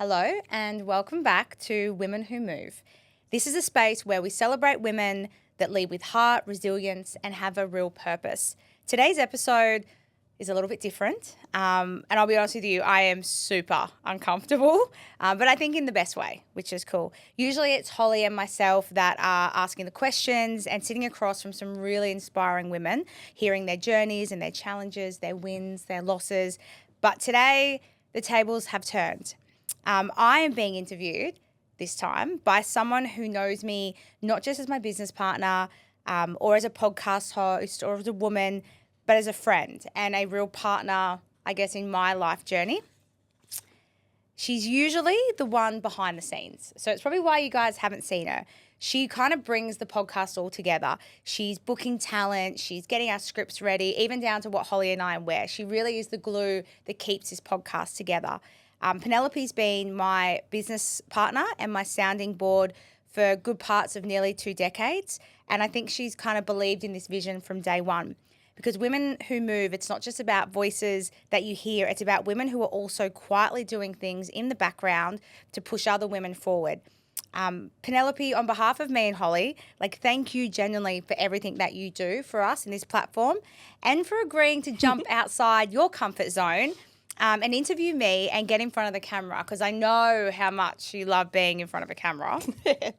Hello and welcome back to Women Who Move. This is a space where we celebrate women that lead with heart, resilience, and have a real purpose. Today's episode is a little bit different, and I'll be honest with you, I am super uncomfortable, but I think in the best way, which is cool. Usually it's Holly and myself that are asking the questions and sitting across from some really inspiring women, hearing their journeys and their challenges, their wins, their losses. But today, the tables have turned. I am being interviewed this time by someone who knows me not just as my business partner or as a podcast host or as a woman, but as a friend and a real partner, I guess, in my life journey. She's usually the one behind the scenes. So it's probably why you guys haven't seen her. She kind of brings the podcast all together. She's booking talent. She's getting our scripts ready, even down to what Holly and I wear. She really is the glue that keeps this podcast together. Penelope's been my business partner and my sounding board for good parts of nearly 2 decades. And I think she's kind of believed in this vision from day one. Because Women Who Move, it's not just about voices that you hear. It's about women who are also quietly doing things in the background to push other women forward. Penelope, on behalf of me and Holly, thank you genuinely for everything that you do for us in this platform and for agreeing to jump outside your comfort zone and interview me and get in front of the camera, because I know how much you love being in front of a camera.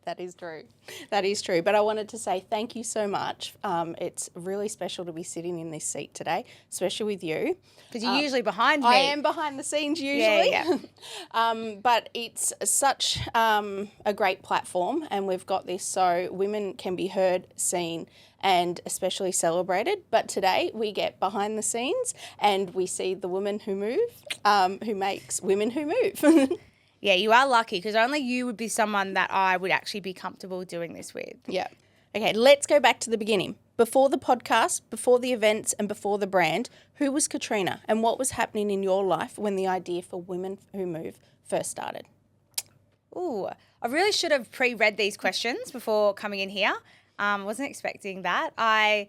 That is true. That is true. But I wanted to say thank you so much. It's really special to be sitting in this seat today, especially with you. Because you're usually behind me. I am behind the scenes usually. Yeah. But it's such a great platform, and we've got this so women can be heard, seen, and especially celebrated. But today we get behind the scenes and we see the woman who move, who makes Women Who Move. Yeah, you are lucky, because only you would be someone that I would actually be comfortable doing this with. Yeah. Okay, let's go back to the beginning. Before the podcast, before the events, and before the brand, who was Katrina and what was happening in your life when the idea for Women Who Move first started? Ooh, I really should have pre-read these questions before coming in here. Wasn't expecting that. I,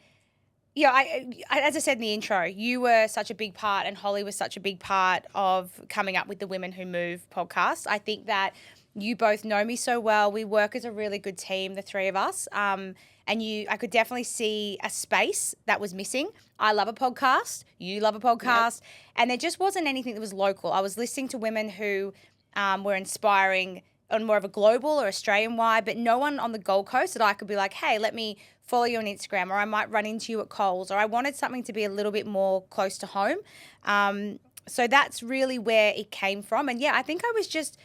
as I said in the intro, you were such a big part and Holly was such a big part of coming up with the Women Who Move podcast. I think that you both know me so well. We work as a really good team, the three of us. And I could definitely see a space that was missing. I love a podcast. You love a podcast. Yep. And there just wasn't anything that was local. I was listening to women who were inspiring on more of a global or Australian-wide, but no one on the Gold Coast that I could be like, hey, let me follow you on Instagram, or I might run into you at Coles, or I wanted something to be a little bit more close to home. So that's really where it came from. And yeah, I think I was just,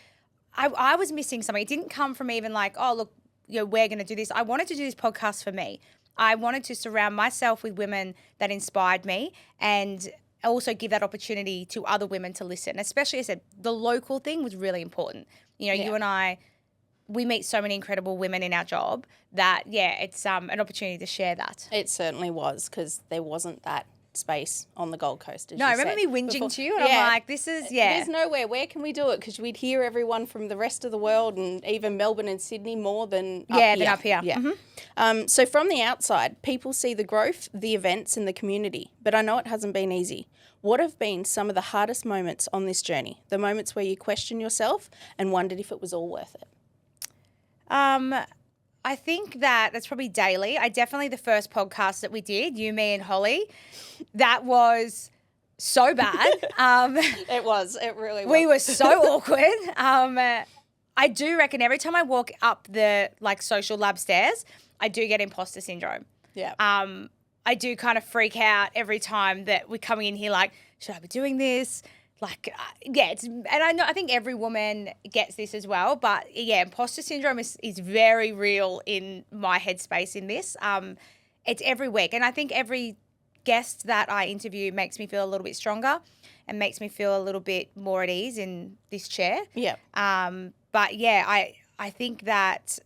I was missing something. It didn't come from even like, oh, look, we're going to do this. I wanted to do this podcast for me. I wanted to surround myself with women that inspired me and also give that opportunity to other women to listen. Especially, I said, the local thing was really important. You and I, we meet so many incredible women in our job that, it's an opportunity to share that. It certainly was, because there wasn't that space on the Gold Coast, as No, you I remember said. me whinging to you and I'm like, this is, There's nowhere. Where can we do it? Because we'd hear everyone from the rest of the world and even Melbourne and Sydney more than up here. Than up here. Yeah. Mm-hmm. So from the outside, people see the growth, the events and the community, but I know it hasn't been easy. What have been some of the hardest moments on this journey? The moments where you questioned yourself and wondered if it was all worth it? I think that's probably daily. The first podcast that we did, you, me and Holly, that was so bad. It was. It really was. We were so awkward. I do reckon every time I walk up the social lab stairs, I do get imposter syndrome. Yeah. I do kind of freak out every time that we're coming in here like, should I be doing this? I think every woman gets this as well, but imposter syndrome is very real in my headspace in this. It's every week, and I think every guest that I interview makes me feel a little bit stronger and makes me feel a little bit more at ease in this chair. Yeah. I think that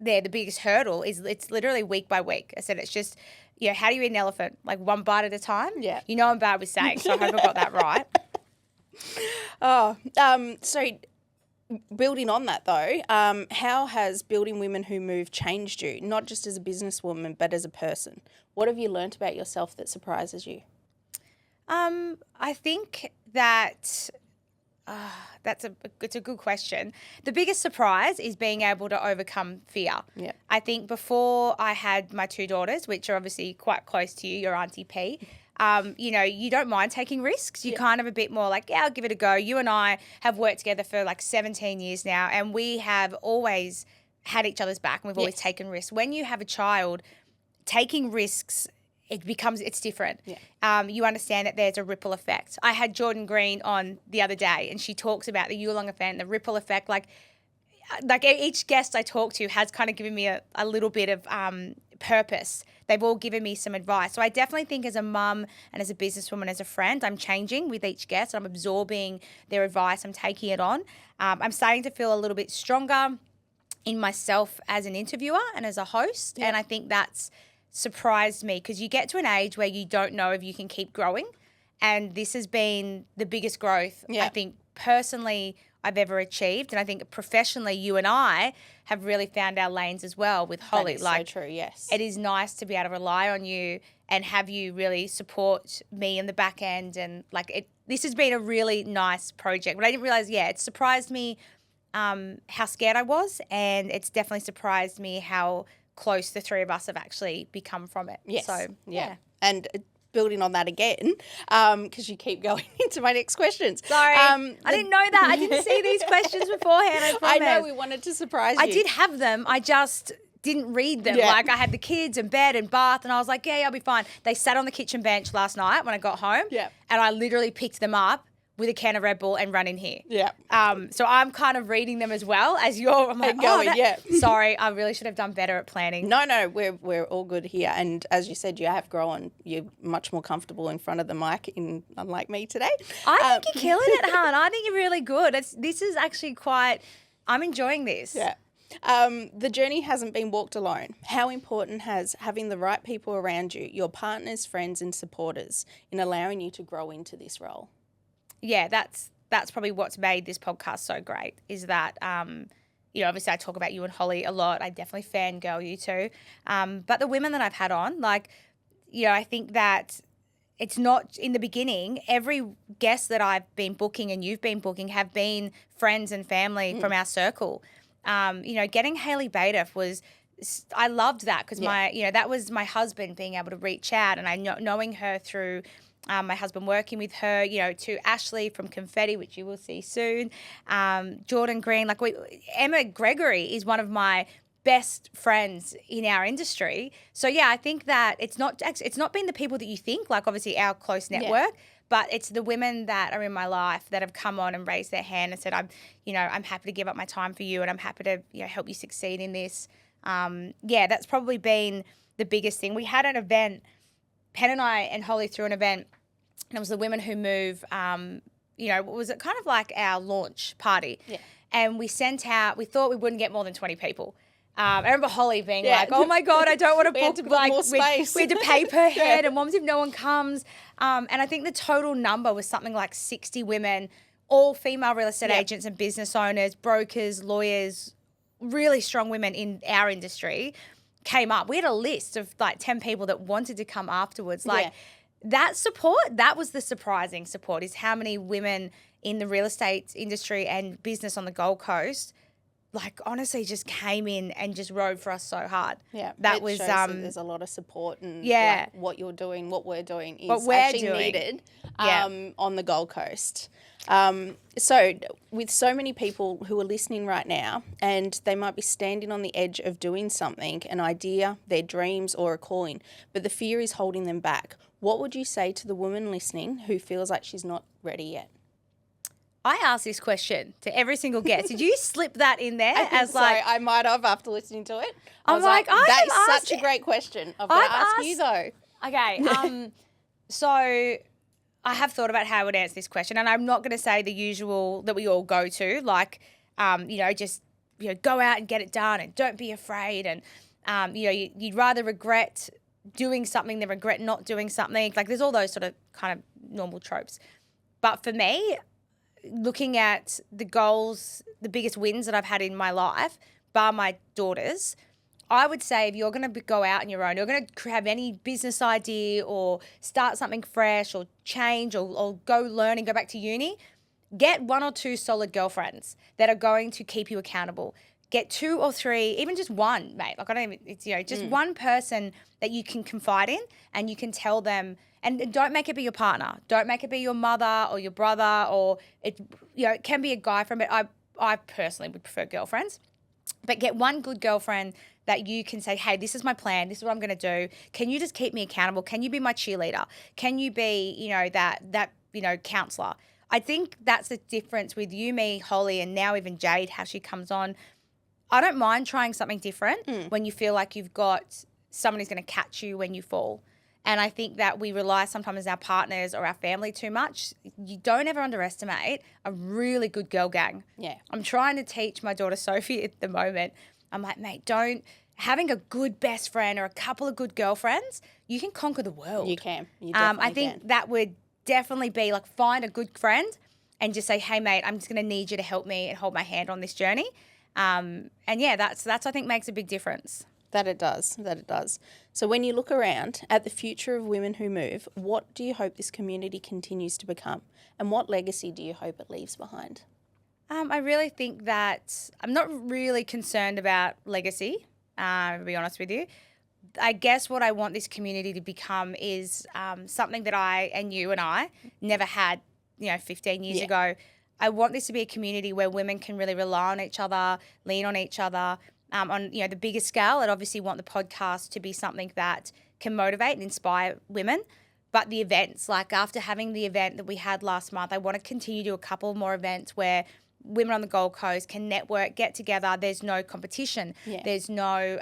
the biggest hurdle is it's literally week by week. I said it's just, how do you eat an elephant? One bite at a time? Yeah. I'm bad with saying, so I hope I got that right. So building on that though, how has building Women Who Move changed you, not just as a businesswoman, but as a person? What have you learnt about yourself that surprises you? I think that It's a good question. The biggest surprise is being able to overcome fear. Yeah. I think before I had my two daughters, which are obviously quite close to you, your Auntie P, you don't mind taking risks. You're kind of a bit more like, yeah, I'll give it a go. You and I have worked together for like 17 years now, and we have always had each other's back, and we've always taken risks. When you have a child, taking risks, it's different. Yeah. You understand that there's a ripple effect. I had Jordan Green on the other day, and she talks about the Yulong effect, the ripple effect. Like each guest I talk to has kind of given me a little bit of purpose. They've all given me some advice. So I definitely think as a mum and as a businesswoman, as a friend, I'm changing with each guest. I'm absorbing their advice. I'm taking it on. I'm starting to feel a little bit stronger in myself as an interviewer and as a host. Yeah. And I think that's surprised me, because you get to an age where you don't know if you can keep growing. And this has been the biggest growth, I think, personally I've ever achieved. And I think professionally, you and I have really found our lanes as well with Holly. That is so true, yes. It is nice to be able to rely on you and have you really support me in the back end. And this has been a really nice project. But I didn't realize, it surprised me how scared I was. And it's definitely surprised me how close the three of us have actually become from it. Yes. So, yeah. And building on that again, because you keep going into my next questions. Sorry. I didn't know that. I didn't see these questions beforehand, I promise. I know, we wanted to surprise you. I did have them. I just didn't read them. Yeah. Like, I had the kids and bed and bath, and I was like, yeah, I'll be fine. They sat on the kitchen bench last night when I got home. Yeah. And I literally picked them up with a can of Red Bull and run in here. Yeah. So I'm kind of reading them as well as you're. I'm like, sorry, I really should have done better at planning. No, we're all good here. And as you said, you have grown. You're much more comfortable in front of the mic, unlike me today. I think you're killing it, hon. I think you're really good. This is actually I'm enjoying this. Yeah. The journey hasn't been walked alone. How important has having the right people around you, your partners, friends and supporters, in allowing you to grow into this role? Yeah, that's probably what's made this podcast so great, is that, obviously I talk about you and Holly a lot. I definitely fangirl you too. But the women that I've had on, I think that it's not, in the beginning, every guest that I've been booking and you've been booking have been friends and family from our circle. Getting Hayley Bailiff I loved that, because that was my husband being able to reach out, and knowing her through my husband working with her, to Ashley from Confetti, which you will see soon, Jordan Green. Emma Gregory is one of my best friends in our industry. So, I think that it's not been the people that you think, like obviously our close network, but it's the women that are in my life that have come on and raised their hand and said, I'm happy to give up my time for you, and I'm happy to help you succeed in this. That's probably been the biggest thing. We had an event, Pen and I and Holly threw an event, and it was the Women Who Move, was it kind of like our launch party? Yeah. And we thought we wouldn't get more than 20 people. I remember Holly being like, oh my God, I don't want to book. Had to book more space. We had to pay per head, and what if no one comes? And I think the total number was something like 60 women, all female real estate agents and business owners, brokers, lawyers, really strong women in our industry came up. We had a list of 10 people that wanted to come afterwards. That support, that was the surprising support, is how many women in the real estate industry and business on the Gold Coast, honestly just came in and just rode for us so hard. Yeah. That was, shows that there's a lot of support, and what you're doing, what we're doing is needed on the Gold Coast. So with so many people who are listening right now, and they might be standing on the edge of doing something, an idea, their dreams or a calling, but the fear is holding them back, what would you say to the woman listening who feels like she's not ready yet? I ask this question to every single guest. Did you slip that in there? I might have after listening to it. That is such a great question. I've got to ask you though. Okay. So I have thought about how I would answer this question, and I'm not going to say the usual that we all go to, just go out and get it done, and don't be afraid, and you'd rather regret doing something than regret not doing something. There's all those sort of kind of normal tropes. But for me, looking at the goals, the biggest wins that I've had in my life, bar my daughters, I would say if you're going to go out on your own, you're going to have any business idea or start something fresh or change or go learn and go back to uni, Get 1 or 2 solid girlfriends that are going to keep you accountable. Get 2 or 3, even just one, mate. Like, I don't even, it's, just one person that you can confide in and you can tell them, and don't make it be your partner. Don't make it be your mother or your brother, or it can be a guy friend, but I personally would prefer girlfriends. But get one good girlfriend that you can say, hey, this is my plan. This is what I'm going to do. Can you just keep me accountable? Can you be my cheerleader? Can you be, that counselor? I think that's the difference with you, me, Holly, and now even Jade, how she comes on. I don't mind trying something different when you feel like you've got someone who's going to catch you when you fall. And I think that we rely sometimes on our partners or our family too much. You don't ever underestimate a really good girl gang. Yeah. I'm trying to teach my daughter Sophie at the moment. I'm like, mate, having a good best friend or a couple of good girlfriends, you can conquer the world. You can. You definitely I think that would definitely be like, find a good friend and just say, hey, mate, I'm just going to need you to help me and hold my hand on this journey. That's I think makes a big difference. That it does. So when you look around at the future of Women Who Move, what do you hope this community continues to become? And what legacy do you hope it leaves behind? I really think that I'm not really concerned about legacy, to be honest with you. I guess what I want this community to become is something that I and you and I never had, 15 years ago. I want this to be a community where women can really rely on each other, lean on each other. On the bigger scale, I'd obviously want the podcast to be something that can motivate and inspire women. But the events, like after having the event that we had last month, I want to continue to do a couple more events where women on the Gold Coast can network, get together. There's no competition. Yeah. There's no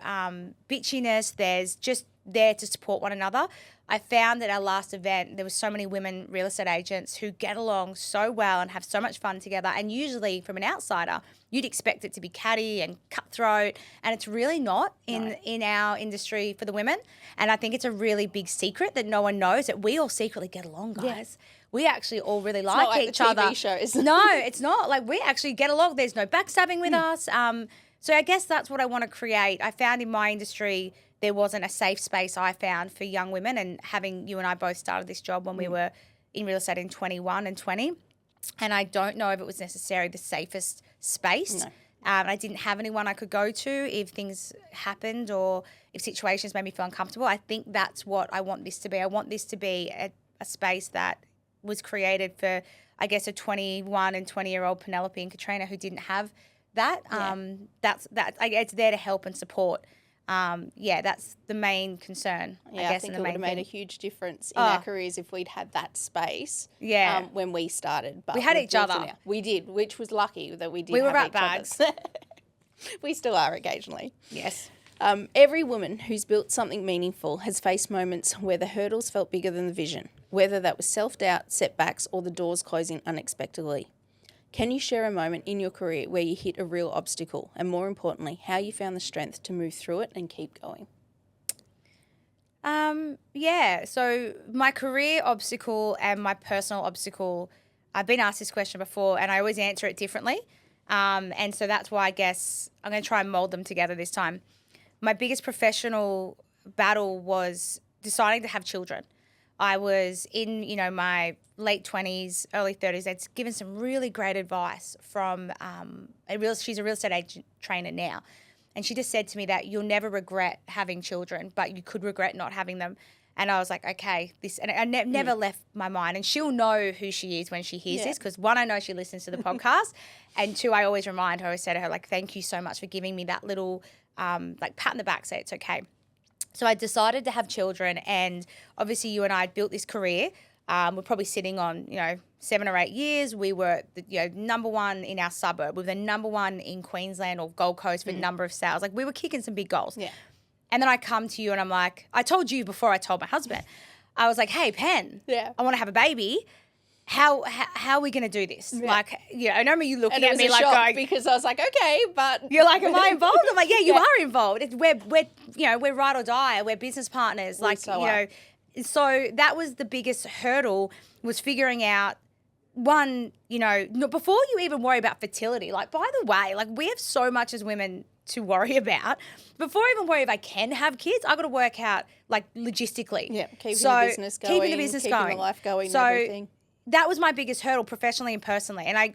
bitchiness. There's just there to support one another. I found at our last event, there were so many women real estate agents who get along so well and have so much fun together. And usually from an outsider, you'd expect it to be catty and cutthroat. And it's really not in our industry for the women. And I think it's a really big secret that no one knows, that we all secretly get along, guys. Yeah. We actually all really like each other. It's not like the TV shows. No, it's not. Like, we actually get along. There's no backstabbing with us. So I guess that's what I want to create. I found in my industry there wasn't a safe space, I found, for young women, and having you and I both started this job when we were in real estate in 21 and 20. And I don't know if it was necessarily the safest space. No. I didn't have anyone I could go to if things happened or if situations made me feel uncomfortable. I think that's what I want this to be. I want this to be a space that was created for, I guess, a 21 and 20-year-old Penelope and Katrina who didn't have that. It's there to help and support. That's the main concern. Yeah, I think it would have made a huge difference in our careers if we'd had that space. Yeah. When we started, but we had each other. We did, which was lucky that we did. We were rat bags. We still are occasionally. Yes. Every woman who's built something meaningful has faced moments where the hurdles felt bigger than the vision, whether that was self-doubt, setbacks, or the doors closing unexpectedly. Can you share a moment in your career where you hit a real obstacle, and more importantly, how you found the strength to move through it and keep going? So my career obstacle and my personal obstacle, I've been asked this question before and I always answer it differently. And so that's why I guess I'm going to try and mold them together this time. My biggest professional battle was deciding to have children. I was in, my late 20s, early 30s. I'd given some really great advice from she's a real estate agent trainer now. And she just said to me that you'll never regret having children, but you could regret not having them. And I was like, okay, and I never left my mind. And she'll know who she is when she hears this, because 1, I know she listens to the podcast, and 2, I always remind her, I say to her, like, thank you so much for giving me that little pat in the back, say it's okay. So I decided to have children, and obviously you and I had built this career. We're probably sitting on, 7 or 8 years. We were number one in our suburb. We were the number one in Queensland or Gold Coast for number of sales. Like, we were kicking some big goals. Yeah. And then I come to you and I'm like, I told you before I told my husband, I was like, hey, Pen, I want to have a baby. How are we going to do this? Yeah. Like, I remember you looking at me like going, because I was like, okay, but you're like, am I involved? I'm like, yeah, you are involved. We're ride or die. We're business partners. So that was the biggest hurdle, was figuring out, one, before you even worry about fertility, like, by the way, like, we have so much as women to worry about. Before I even worry if I can have kids, I got to work out, like, logistically. Yeah, keeping the business going, keeping the life going. So and everything. that was my biggest hurdle professionally and personally. And I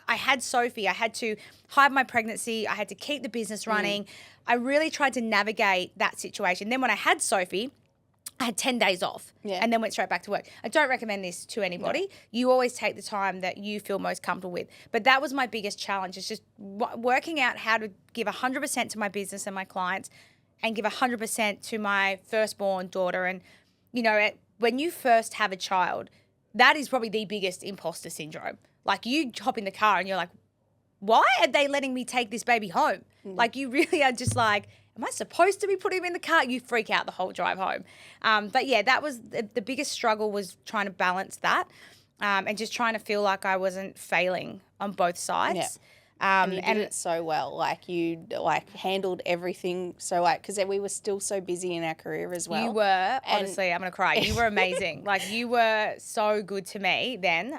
had Sophie, I had to hide my pregnancy, I had to keep the business running. I really tried to navigate that situation. Then when I had Sophie, I had 10 days off and then went straight back to work. I don't recommend this to anybody. No. You always take the time that you feel most comfortable with. But that was my biggest challenge, is just working out how to give 100% to my business and my clients and give 100% to my firstborn daughter. And, when you first have a child, that is probably the biggest imposter syndrome. Like, you hop in the car and you're like, why are they letting me take this baby home? Like, you really are just like, am I supposed to be putting him in the car? You freak out the whole drive home. But yeah, that was the biggest struggle, was trying to balance that and just trying to feel like I wasn't failing on both sides. Yeah. And you did it so well. Like, you handled everything so well, because we were still so busy in our career as well. You were, honestly, I'm going to cry. You were amazing. Like, you were so good to me then.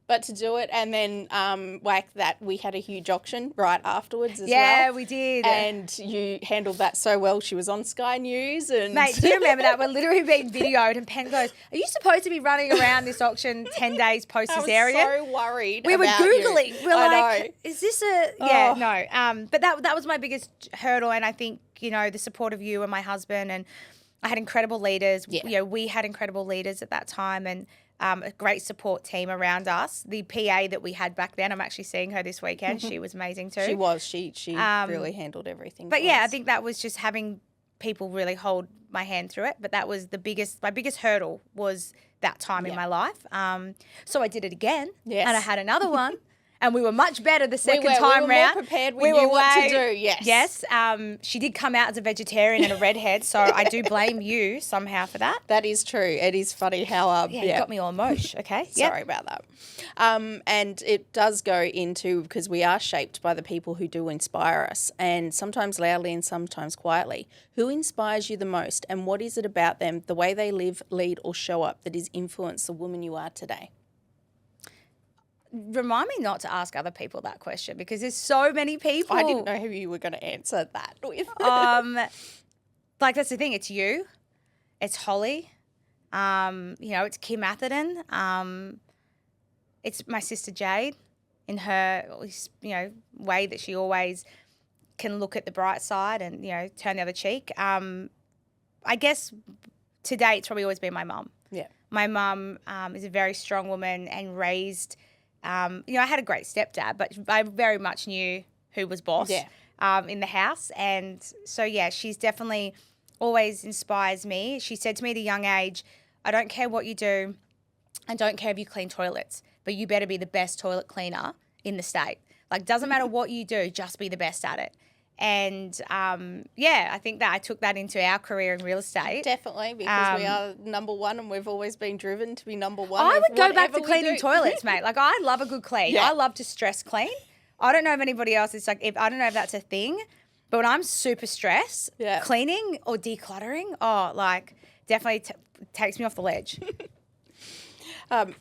But to do it, and then that we had a huge auction right afterwards as well. Yeah, we did. And you handled that so well. She was on Sky News. And mate, do you remember that? We're literally being videoed, and Pen goes, are you supposed to be running around this auction 10 days post cesarean? I was so worried. We were Googling. You. We're like, is this a... Yeah, no. But that was my biggest hurdle, and I think, the support of you and my husband, and I had incredible leaders. Yeah. We had incredible leaders at that time, and a great support team around us. The PA that we had back then, I'm actually seeing her this weekend. She was amazing too. She was. She really handled everything. But yeah, I think that was just having people really hold my hand through it. But that was my biggest hurdle, was that time in my life. So I did it again. Yes. And I had another one. And we were much better the second time round. We were round. more prepared. We knew what to do. Yes. Yes. She did come out as a vegetarian and a redhead, so I do blame you somehow for that. That is true. It is funny how... you got me all emotion. Okay. Sorry about that. And it does go into, because we are shaped by the people who do inspire us, and sometimes loudly and sometimes quietly. Who inspires you the most, and what is it about them, the way they live, lead or show up, that has influenced the woman you are today? Remind me not to ask other people that question, because there's so many people. I didn't know who you were going to answer that with. That's the thing. It's you. It's Holly. It's Kim Atherton. It's my sister Jade, in her, way that she always can look at the bright side and, turn the other cheek. I guess today it's probably always been my mum. Yeah. My mum is a very strong woman and raised... I had a great stepdad, but I very much knew who was boss in the house. And so, she's definitely always inspires me. She said to me at a young age, I don't care what you do. I don't care if you clean toilets, but you better be the best toilet cleaner in the state. Like, doesn't matter what you do, just be the best at it. And, I think that I took that into our career in real estate. Definitely, because we are number one, and we've always been driven to be number one. I would go back to cleaning toilets, mate. Like, I love a good clean. Yeah. I love to stress clean. I don't know if anybody else is like, I don't know if that's a thing, but when I'm super stressed, cleaning or decluttering, definitely takes me off the ledge.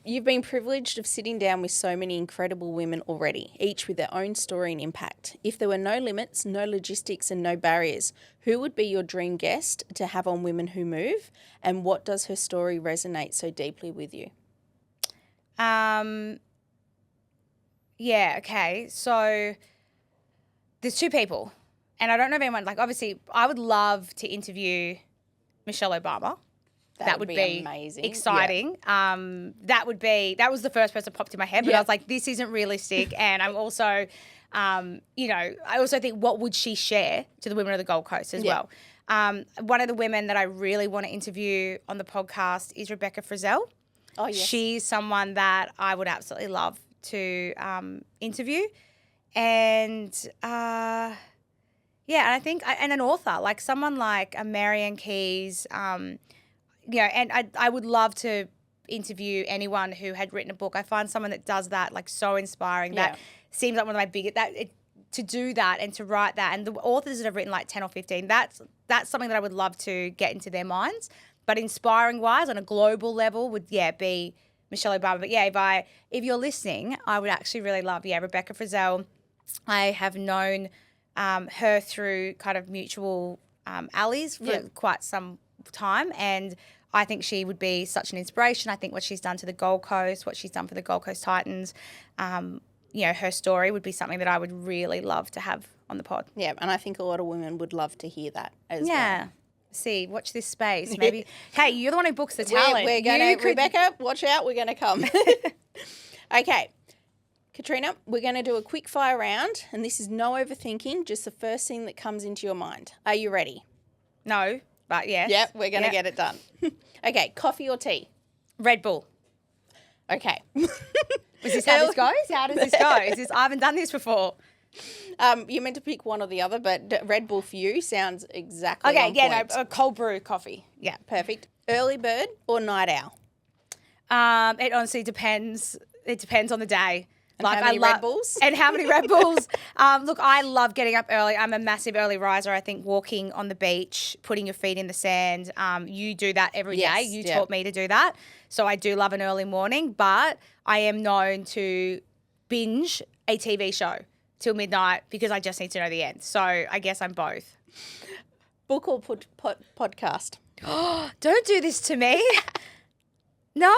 You've been privileged of sitting down with so many incredible women already, each with their own story and impact. If there were no limits, no logistics and no barriers, who would be your dream guest to have on Women Who Move, and what does her story resonate so deeply with you? Okay. So there's two people, and I don't know if anyone, obviously I would love to interview Michelle Obama. That would be amazing. Exciting. Yeah. That was the first person that popped in my head, but I was like, this isn't realistic. And I'm also, I also think, what would she share to the women of the Gold Coast as well? One of the women that I really want to interview on the podcast is Rebecca Frizzell. Oh, yes. She's someone that I would absolutely love to interview. And, and I think, and an author, like someone like a Marianne Keyes, and I would love to interview anyone who had written a book. I find someone that does that, so inspiring. That seems like one of my biggest, to do that and to write that. And the authors that have written 10 or 15, that's something that I would love to get into their minds. But inspiring wise on a global level would, be Michelle Obama. But if you're listening, I would actually really love, Rebecca Frizzell. I have known her through kind of mutual allies for quite some time, and I think she would be such an inspiration. I think what she's done to the Gold Coast, what she's done for the Gold Coast Titans, her story would be something that I would really love to have on the pod. Yeah, and I think a lot of women would love to hear that as well. Yeah. See, watch this space. Maybe, hey, you're the one who books the talent. We're going to, Rebecca, watch out, we're going to come. Okay. Katrina, we're going to do a quick fire round, and this is no overthinking, just the first thing that comes into your mind. Are you ready? No, but yes. Yep, we're going to get it done. Okay, coffee or tea? Red Bull. Okay. Is this how this goes? How does this go? I haven't done this before. You're meant to pick one or the other, but Red Bull for you sounds exactly on point. A cold brew coffee. Yeah. Perfect. Early bird or night owl? It honestly depends. It depends on the day. And how many Red Bulls? And how many Red Bulls. Look, I love getting up early. I'm a massive early riser. I think walking on the beach, putting your feet in the sand, you do that every day. You taught me to do that. So I do love an early morning, but I am known to binge a TV show till midnight because I just need to know the end. So I guess I'm both. Book or podcast? Don't do this to me. No.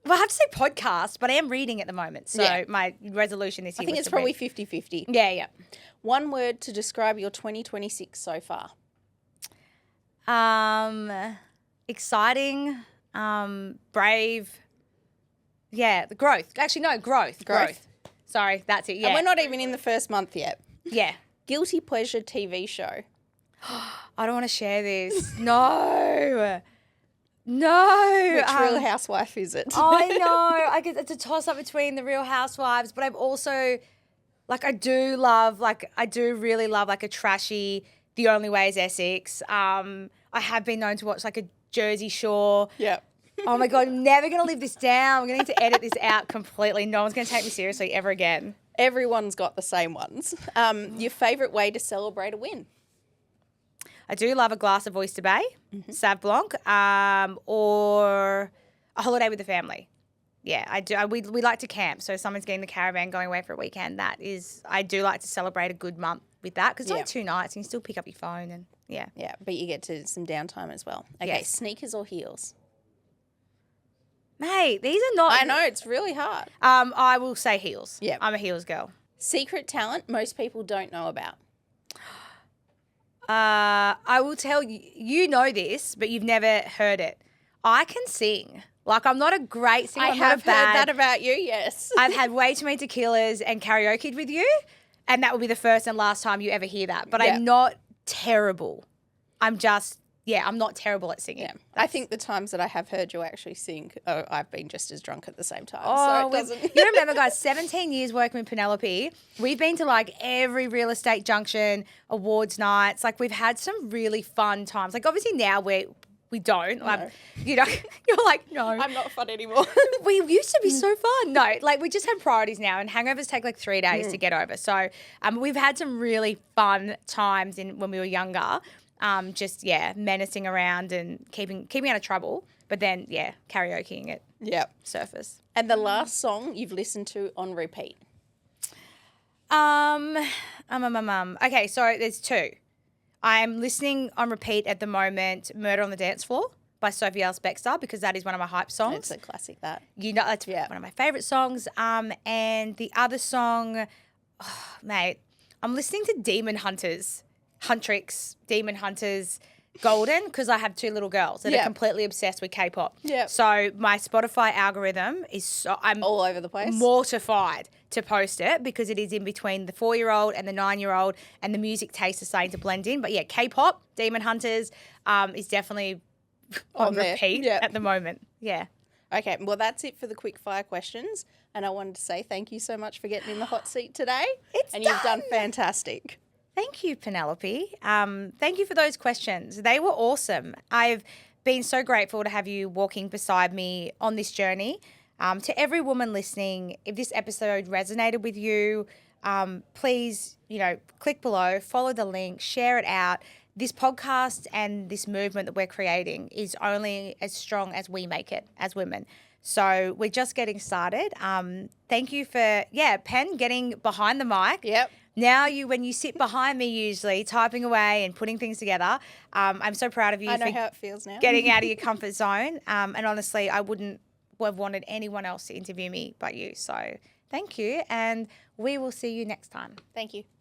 Well, I have to say podcast, but I am reading at the moment. So my resolution this year I think it's probably 50-50. Yeah. One word to describe your 2026 so far. Exciting, brave. Yeah, the growth. Actually, no, growth. Sorry, that's it. Yeah. And we're not even in the first month yet. Yeah. Guilty pleasure TV show. I don't want to share this. No. Which Real Housewife is it? I know. I guess it's a toss up between the Real Housewives, but I've also, I do really love a trashy The Only Way is Essex. I have been known to watch a Jersey Shore. Yeah. Oh my God, I'm never going to live this down. I'm going to need to edit this out completely. No one's going to take me seriously ever again. Everyone's got the same ones. Your favourite way to celebrate a win? I do love a glass of Oyster Bay, Sauv Blanc, or a holiday with the family. Yeah, I do. We like to camp. So if someone's getting the caravan going away for a weekend, I do like to celebrate a good month with that because it's only 2 nights and you still pick up your phone and yeah. Yeah, but you get to some downtime as well. Okay, yes. Sneakers or heels? Mate, these are not. I know, it's really hard. I will say heels. Yeah. I'm a heels girl. Secret talent most people don't know about? I will tell you, you know this, but you've never heard it. I can sing. I'm not a great singer. I have heard that about you, yes. I've had way too many tequilas and karaoke'd with you, and that will be the first and last time you ever hear that. But I'm not terrible. I'm not terrible at singing. Yeah. I think the times that I have heard you actually sing, I've been just as drunk at the same time. Oh, so it doesn't. You remember, guys, 17 years working with Penelope. We've been to every real estate junction, awards nights. We've had some really fun times. Obviously now we don't. No. You're no. I'm not fun anymore. We used to be so fun. No, we just have priorities now, and hangovers take 3 days to get over. So we've had some really fun times when we were younger. Menacing around and keeping out of trouble. But then, karaokeing it. Yeah. Surface. And the last song you've listened to on repeat? Okay, so there's 2. I'm listening on repeat at the moment, Murder on the Dance Floor by Sophie Ellis-Bextor, because that is one of my hype songs. It's a classic, that. That's one of my favourite songs. And the other song, mate, I'm listening to Demon Hunters, Golden, because I have 2 little girls that are completely obsessed with K-pop. Yeah. So my Spotify algorithm is I'm all over the place. Mortified to post it because it is in between the 4-year-old and the 9-year-old, and the music taste is starting to blend in. But yeah, K-pop, Demon Hunters, is definitely on repeat at the moment. Yeah. Okay, well, that's it for the quick fire questions. And I wanted to say thank you so much for getting in the hot seat today. You've done fantastic. Thank you, Penelope. Thank you for those questions. They were awesome. I've been so grateful to have you walking beside me on this journey. To every woman listening, if this episode resonated with you, please, click below, follow the link, share it out. This podcast and this movement that we're creating is only as strong as we make it as women. So we're just getting started. Thank you for, Pen getting behind the mic. Yep. Now when you sit behind me usually typing away and putting things together, I'm so proud of you I know for how it feels now. getting out of your comfort zone. And honestly, I wouldn't have wanted anyone else to interview me but you. So thank you. And we will see you next time. Thank you.